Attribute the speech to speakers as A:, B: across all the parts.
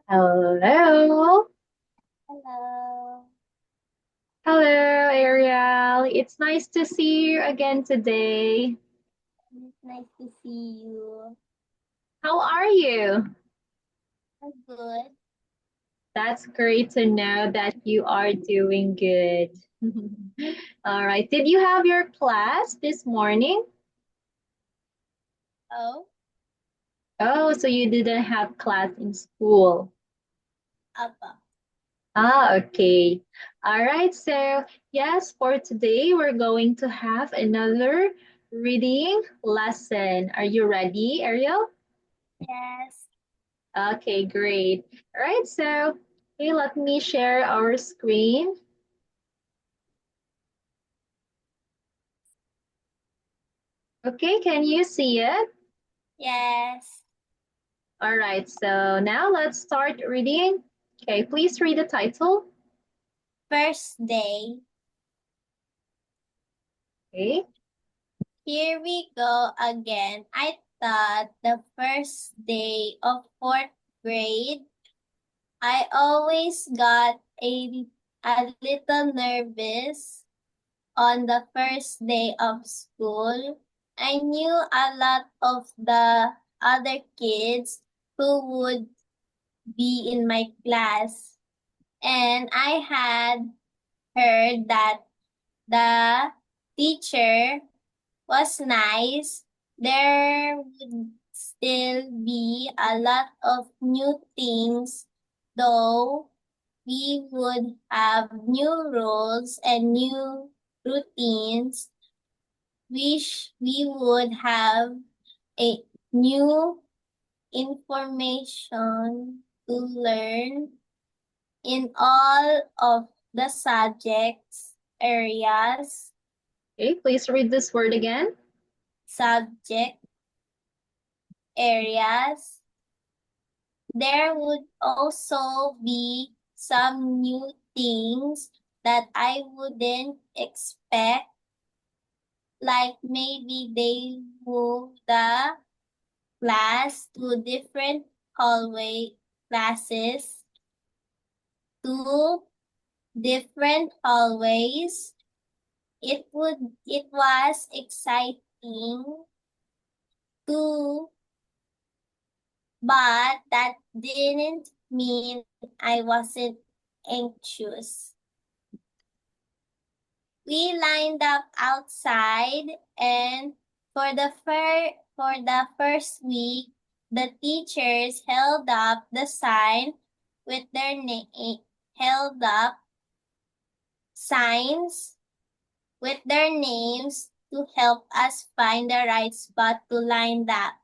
A: Hello.
B: Hello.
A: Hello, Ariel. It's nice to see you again today.
B: It's nice to see you.
A: How are you?
B: I'm good.
A: That's great to know that you are doing good. All right. Did you have your class this morning?
B: Oh,
A: Oh, so you didn't have class in school.
B: Abba.
A: Ah, okay. All right. So, yes, for today, we're going to have another reading lesson. Are you ready, Ariel?
B: Yes.
A: Okay, great. All right, so okay, let me share our screen. Okay, can you see it?
B: Yes.
A: All right, so now let's start reading. Okay, please read the title.
B: First day.
A: Okay,
B: Here we go again. I thought the first day of fourth grade, I always got a little nervous on the first day of school. I knew a lot of the other kids who would be in my class. And I had heard that the teacher was nice. There would still be a lot of new things, though we would have new rules and new routines. We would have a new information to learn in all of the subjects areas,
A: okay, please read this word again.
B: subject areas. There would also be some new things that I wouldn't expect, like maybe they move the class to different hallway classes, to different hallways. It was exciting too, but that didn't mean I wasn't anxious. We lined up outside, and for the first week, the teachers held up the sign with their held up signs with their names to help us find the right spot to line up.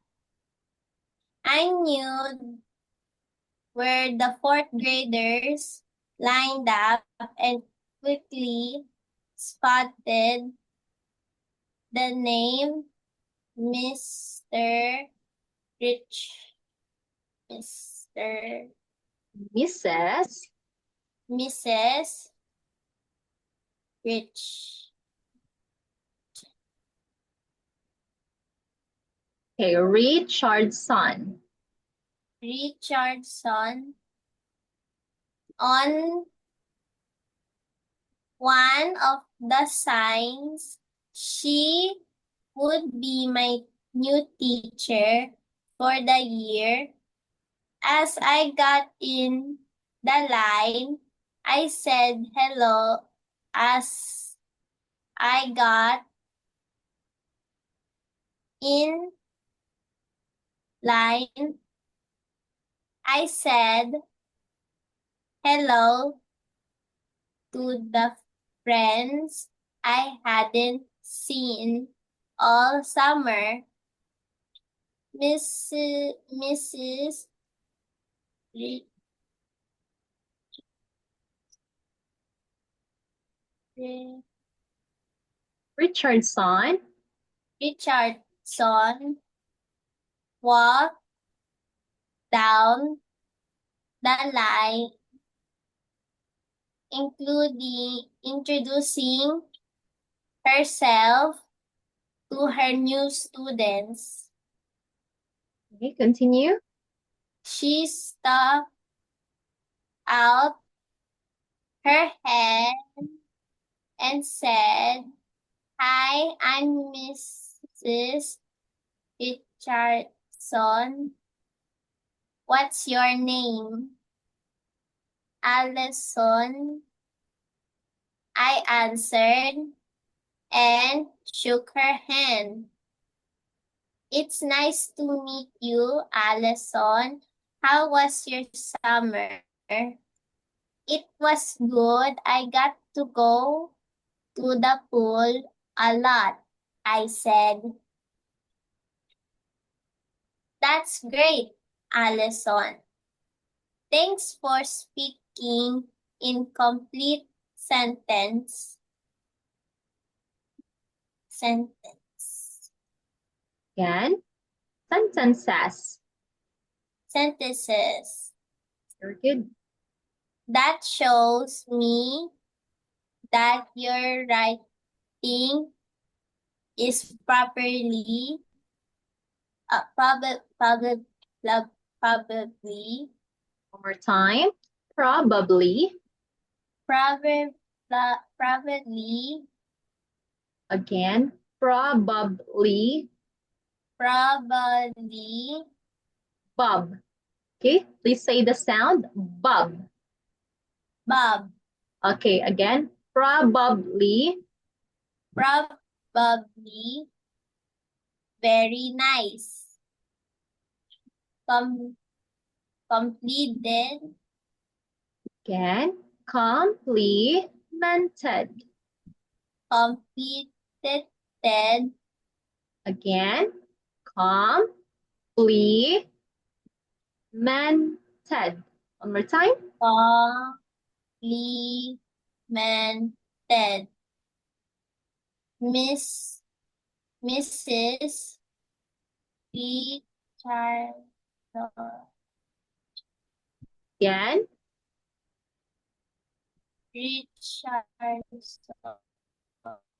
B: I knew where the fourth graders lined up and quickly spotted the name Mr. Rich. Mr.
A: Mrs.
B: Mrs. Rich.
A: Okay, Richardson.
B: Richardson on one of the signs. She would be my new teacher for the year. As I got in the line, I said hello as I got in line. I said hello to the friends I hadn't seen all summer. Mrs. Ri- Ri-
A: Richardson.
B: Richardson walked down the line, including introducing herself to her new students.
A: Okay, continue.
B: She stopped out her hand and said, "Hi, I'm Mrs. Richardson. What's your name?" "Allison," I answered, and shook her hand. "It's nice to meet you, Allison. How was your summer?" "It was good. I got to go to the pool a lot," I said. "That's great, Allison. Thanks for speaking in complete sentence.
A: Again, sentences.
B: Sentences.
A: Very good.
B: That shows me that your writing is probably
A: One more time. Probably.
B: probably
A: Again, probably. Bob. Okay, please say the sound. Bob.
B: Bob.
A: Okay, again, probably.
B: Probably very nice. Completed.
A: Again, complimented.
B: Completed.
A: Again, complimented. One more time.
B: Complimented. Mrs. Richardson.
A: Again,
B: Richardson.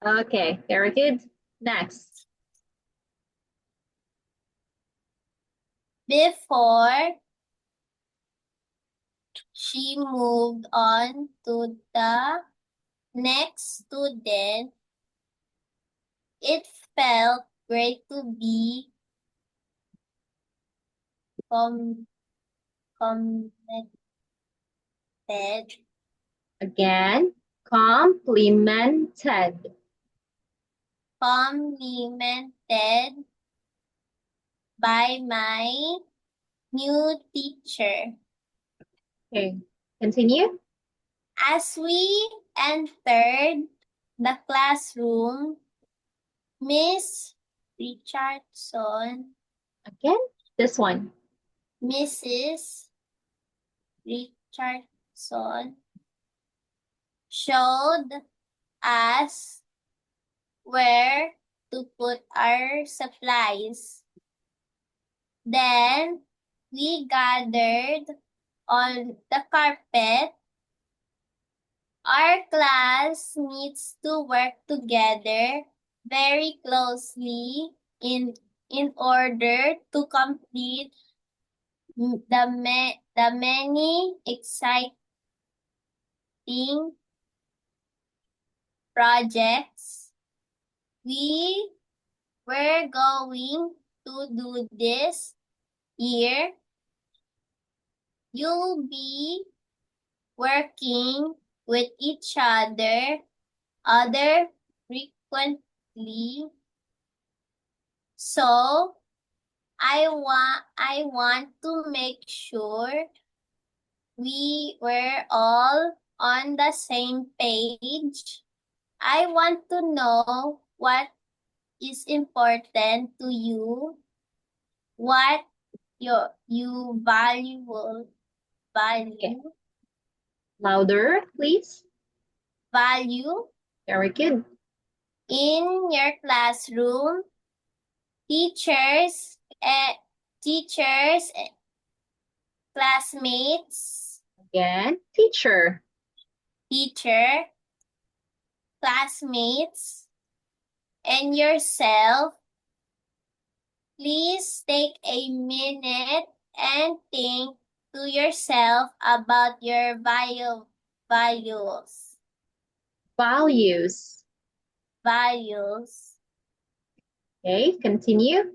A: okay, very good. Next.
B: Before she moved on to the next student, it felt great to be complimented.
A: Again, complimented.
B: Complimented by my new teacher.
A: Okay, continue.
B: As we entered the classroom, Miss Richardson,
A: Again, this one.
B: Mrs. Richardson, showed us where to put our supplies. Then we gathered on the carpet. Our class needs to work together very closely in order to complete the many exciting projects we were going to do this year. You'll be working with each other frequently. So I want to make sure we were all on the same page. I want to know what is important to you, what you value.
A: Okay. Louder, please.
B: Value
A: Very good.
B: in your classroom. Teachers, classmates.
A: Again, teacher.
B: Classmates, and yourself. Please take a minute and think to yourself about your values.
A: Values.
B: Values.
A: Okay, continue.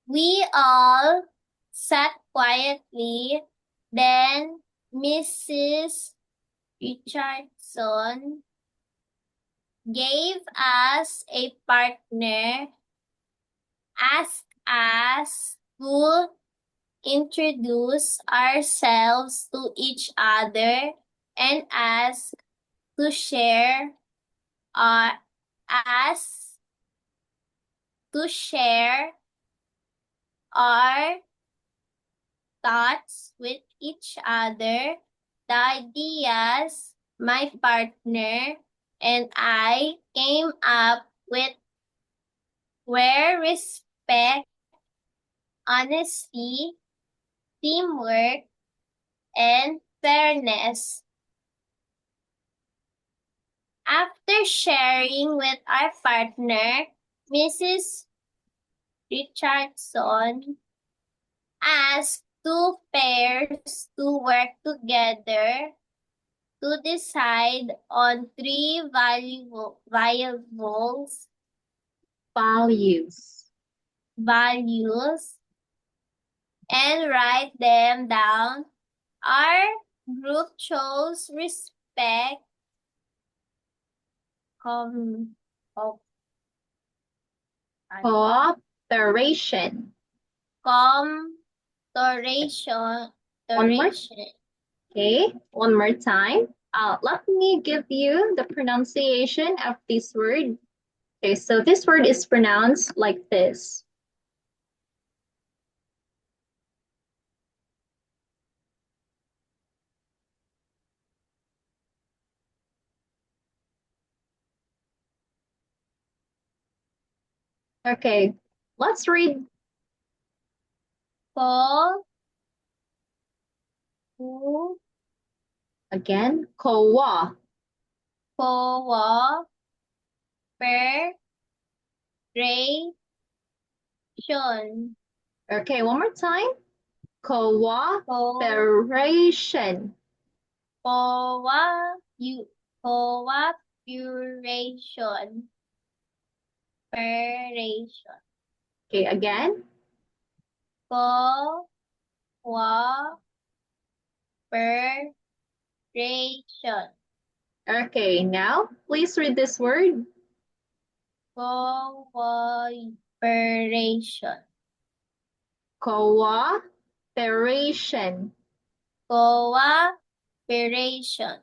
B: We all sat quietly. Then Mrs. Richardson gave us a partner, asked us to introduce ourselves to each other, and asked to share our us to share our thoughts with each other. The ideas my partner and I came up with were respect, honesty, teamwork, and fairness. After sharing with our partner, Mrs. Richardson asked two pairs to work together to decide on three values and write them down. Our group chose respect,
A: Cooperation.
B: toleration,
A: One more. Okay, one more time. Let me give you the pronunciation of this word. Okay, so this word is pronounced like this. Okay, let's read. Again, cooperation. Okay, one more time. Cooperation.
B: Cooperation.
A: Okay, again.
B: Cooperation.
A: Okay, now please read this word.
B: Cooperation.
A: Cooperation.
B: Cooperation.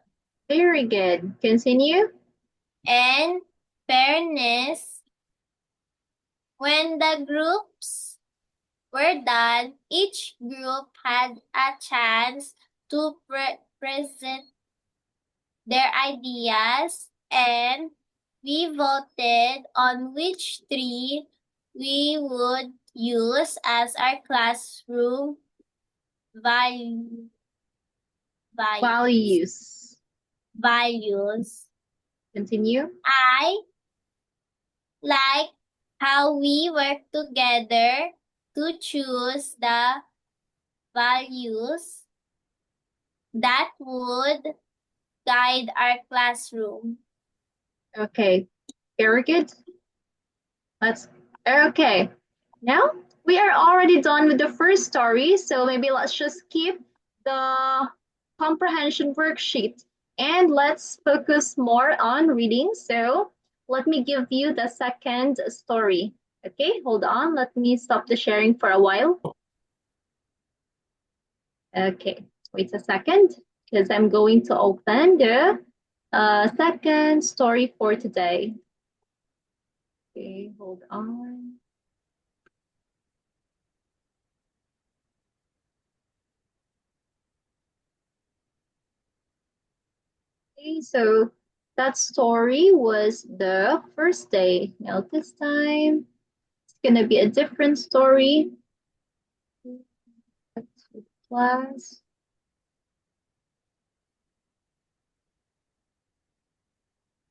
A: Very good. Continue.
B: And fairness. When the groups were done, each group had a chance to present their ideas, and we voted on which three we would use as our classroom values.
A: Continue.
B: I like how we work together to choose the values that would guide our classroom.
A: Okay, very good. Okay. Now we are already done with the first story, so maybe let's just keep the comprehension worksheet and let's focus more on reading. So let me give you the second story. Okay, hold on. Let me stop the sharing for a while. Okay, wait a second because I'm going to open the second story for today. Okay, hold on. Okay, so that story was the first day. Now this time it's gonna be a different story. Class.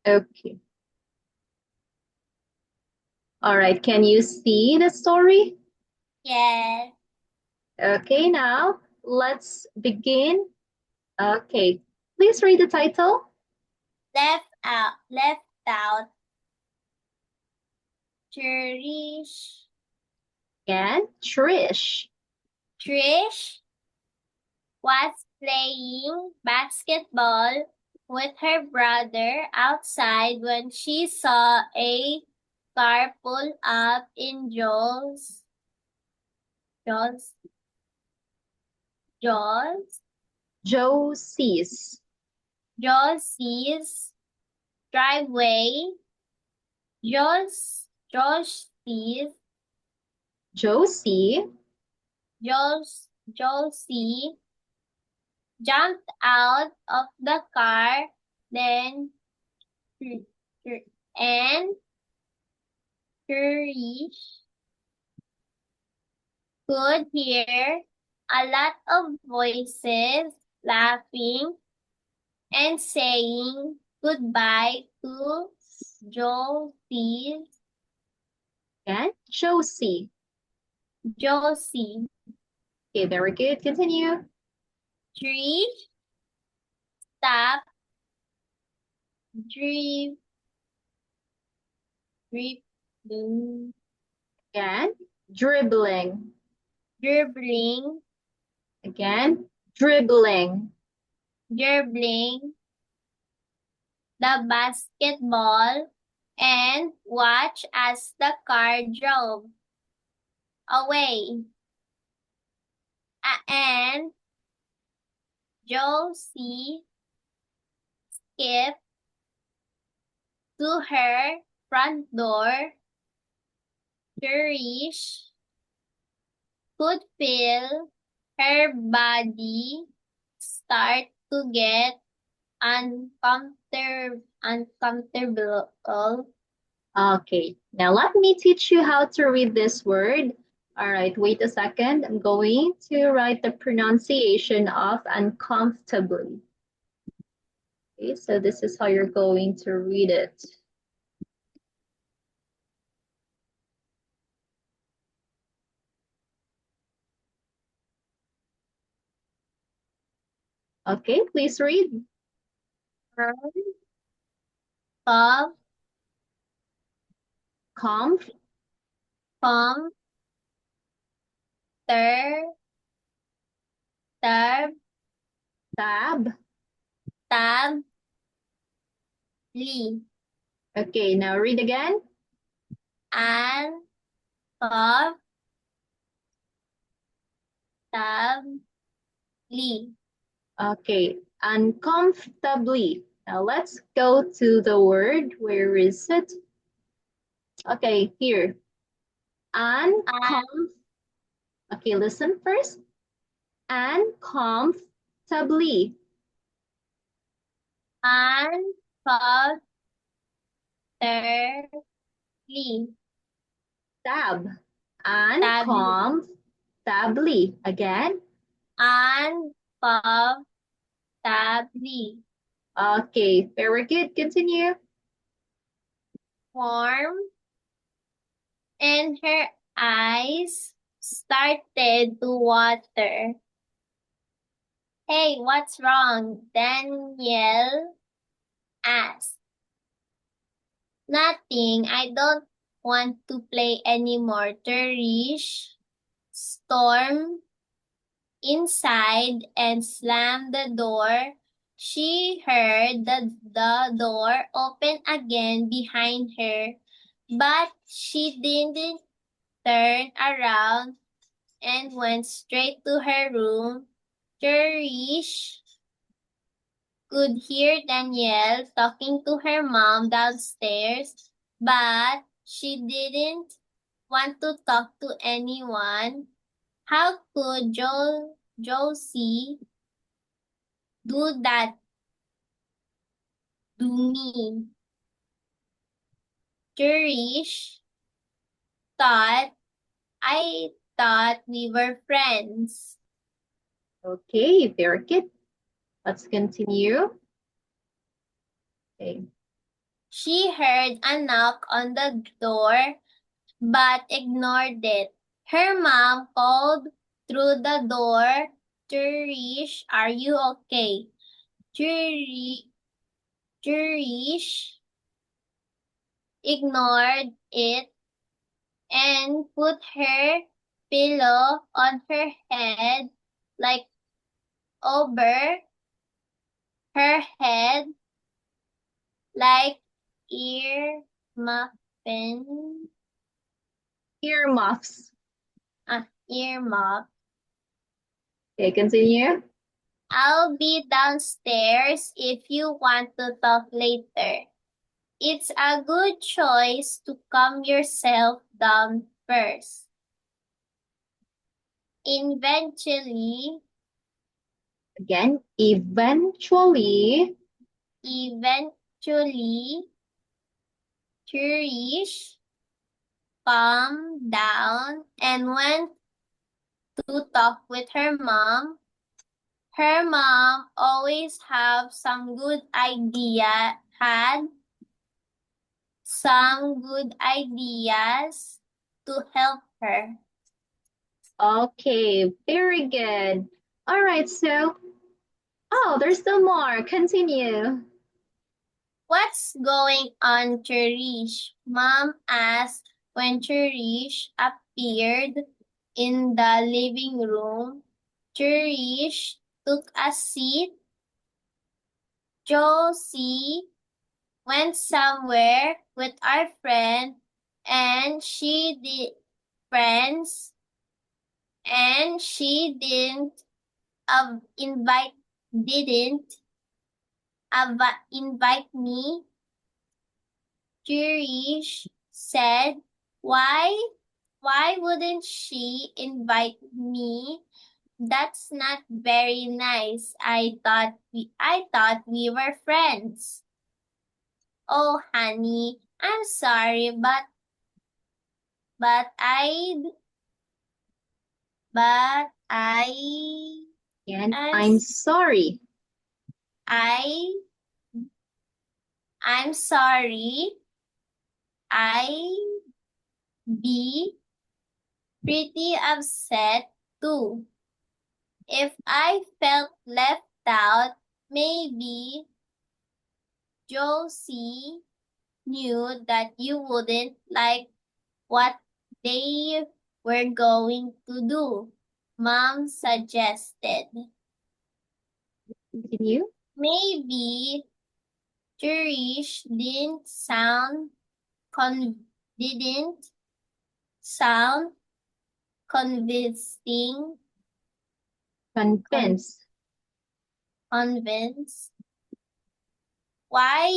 A: Okay. All right, can you see the story?
B: Yes.
A: Okay, now let's begin. Okay, please read the title.
B: Left out. Trish.
A: And Trish.
B: Trish was playing basketball with her brother outside when she saw a car pull up in
A: Josie's
B: driveway. Josie jumped out of the car, then and Trish could hear a lot of voices laughing and saying goodbye to Josie.
A: and Josie. Okay, very good. Continue.
B: Trish stopped dribbling
A: Again, dribbling. Again, dribbling.
B: the basketball and watched as the car drove away. And Josie skipped to her front door. Trish could feel her body start to get uncomfortable.
A: Okay, now let me teach you how to read this word. All right, wait a second. I'm going to write the pronunciation of uncomfortably. Okay, so this is how you're going to read it. Okay, please read.
B: Comf,
A: Comf,
B: ter, tab,
A: tab.
B: li,
A: Okay, now read again.
B: and, comf, tab, li.
A: Okay, uncomfortably. Now let's go to the word. Where is it? Okay, here. Okay, listen first. Uncomfortably.
B: Uncomfortably.
A: Tab. Uncomfortably. Again.
B: Uncomfortably.
A: Okay, very good. Continue.
B: Warm, and her eyes started to water. Hey, what's wrong? Danielle asked. Nothing. I don't want to play anymore. Trish stormed inside and slammed the door. She heard the door open again behind her, but she didn't turn around and went straight to her room. Trish could hear Danielle talking to her mom downstairs, but she didn't want to talk to anyone. How could Josie do that to me? Trish thought, I thought we were friends.
A: Okay, very good. Let's continue. Okay.
B: She heard a knock on the door, but ignored it. Her mom called through the door, Jurish, are you okay? Jurish ignored it and put her pillow on her head, like over her head, like ear muffin,
A: Earmuffs.
B: ear muff.
A: Okay, continue.
B: I'll be downstairs if you want to talk later. It's a good choice to calm yourself down first. Eventually,
A: Again, eventually.
B: Cherish calmed down and went to talk with her mom. Her mom always had some good ideas to help her.
A: Okay, very good. All right, so, oh, there's still more. Continue.
B: What's going on, Cherish? Mom asked when Cherish appeared in the living room. Cherish took a seat. Josie went somewhere with our friend and she did friends and she invite didn't invite me. Jurish said, why wouldn't she invite me? That's not very nice. I thought we were friends. Oh, honey, I'm sorry, but
A: And
B: I'm
A: I'm sorry.
B: I'm sorry. I be pretty upset too. If I felt left out, maybe Josie knew that you wouldn't like what they were going to do. Mom suggested.
A: Continue.
B: Maybe Jurish didn't sound convincing.
A: Convince.
B: Convinced. Why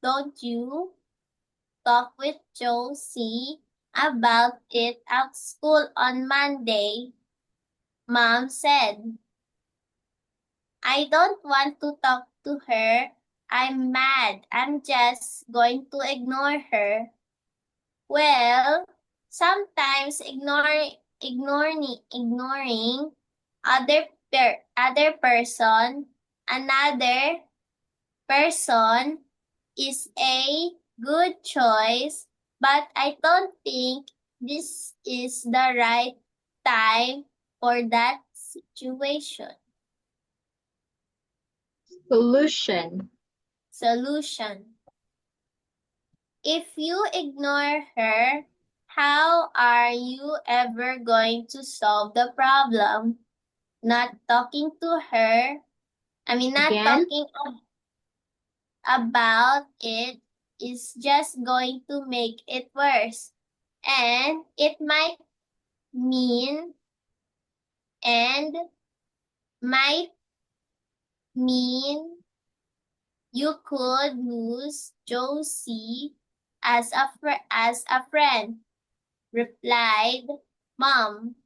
B: don't you talk with Josie about it at school on Monday? Mom said. I don't want to talk to her. I'm mad. I'm just going to ignore her. Well, sometimes ignoring another person is a good choice, but I don't think this is the right time for that situation. Solution. If you ignore her, how are you ever going to solve the problem? Not talking to her, not
A: Again?
B: talking about it is just going to make it worse. And it might mean you could lose Josie as a friend, replied Mom.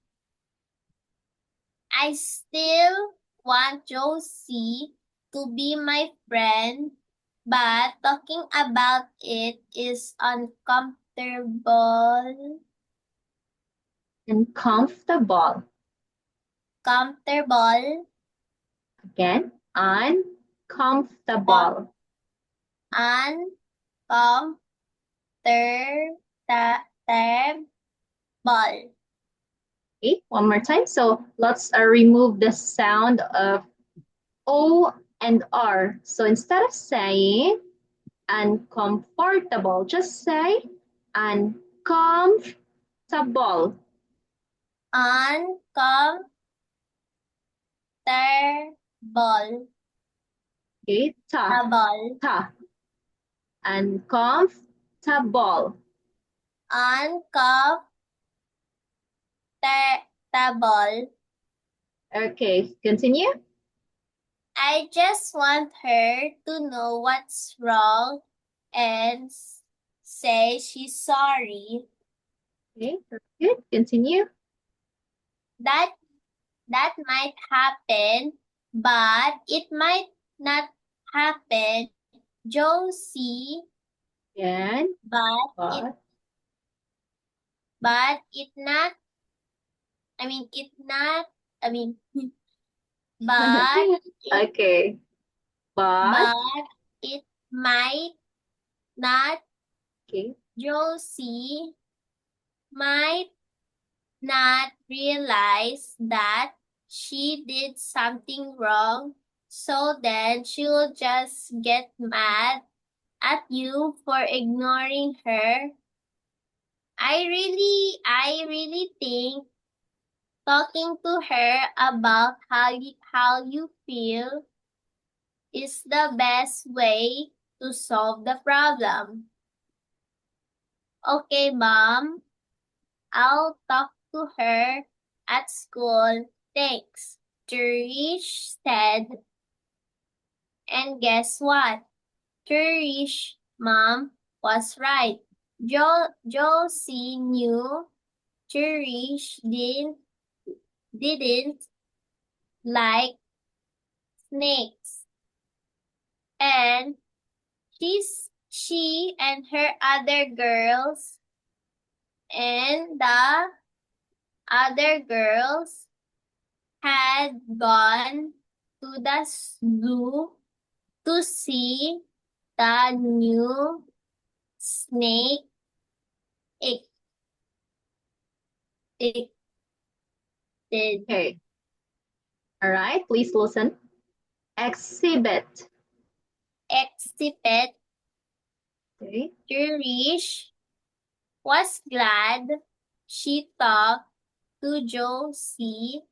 B: I still want Josie to be my friend, but talking about it is uncomfortable.
A: Uncomfortable.
B: Comfortable.
A: Again, uncomfortable.
B: Uncomfortable.
A: Okay, one more time. So let's remove the sound of O and R. So instead of saying uncomfortable, just say uncomfortable.
B: Uncomfortable.
A: Okay, ta. Uncomfortable.
B: Uncomfortable.
A: Okay, continue.
B: I just want her to know what's wrong and say she's sorry.
A: Okay, good. Continue.
B: That might happen, but it might not happen, Josie.
A: Again,
B: But it not. I mean, but
A: okay, but
B: but it might not.
A: okay,
B: Josie might not realize that she did something wrong, so then she'll just get mad at you for ignoring her. I really think talking to her about how you feel is the best way to solve the problem. Okay, Mom, I'll talk to her at school. Thanks, Turish said. And guess what? Turish, Mom, was right. Josie knew Turish didn't like snakes. And she and her other girls and the other girls had gone to the zoo to see the new snake ex- existed.
A: okay. All right, please listen. Exhibit.
B: Exhibit.
A: Okay.
B: Jurish was glad she talked to Josie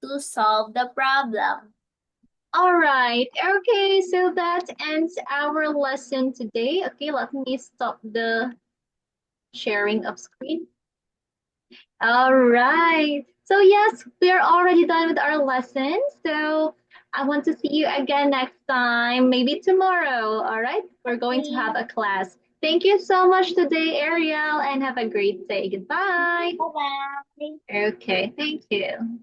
B: to solve the problem.
A: All right. Okay, so that ends our lesson today. Okay, let me stop the sharing of screen. All right. So yes, we are already done with our lesson. So I want to see you again next time, maybe tomorrow. All right. We're going to have a class. Thank you so much today, Ariel, and have a great day. Goodbye.
B: Bye-bye.
A: Okay, thank you.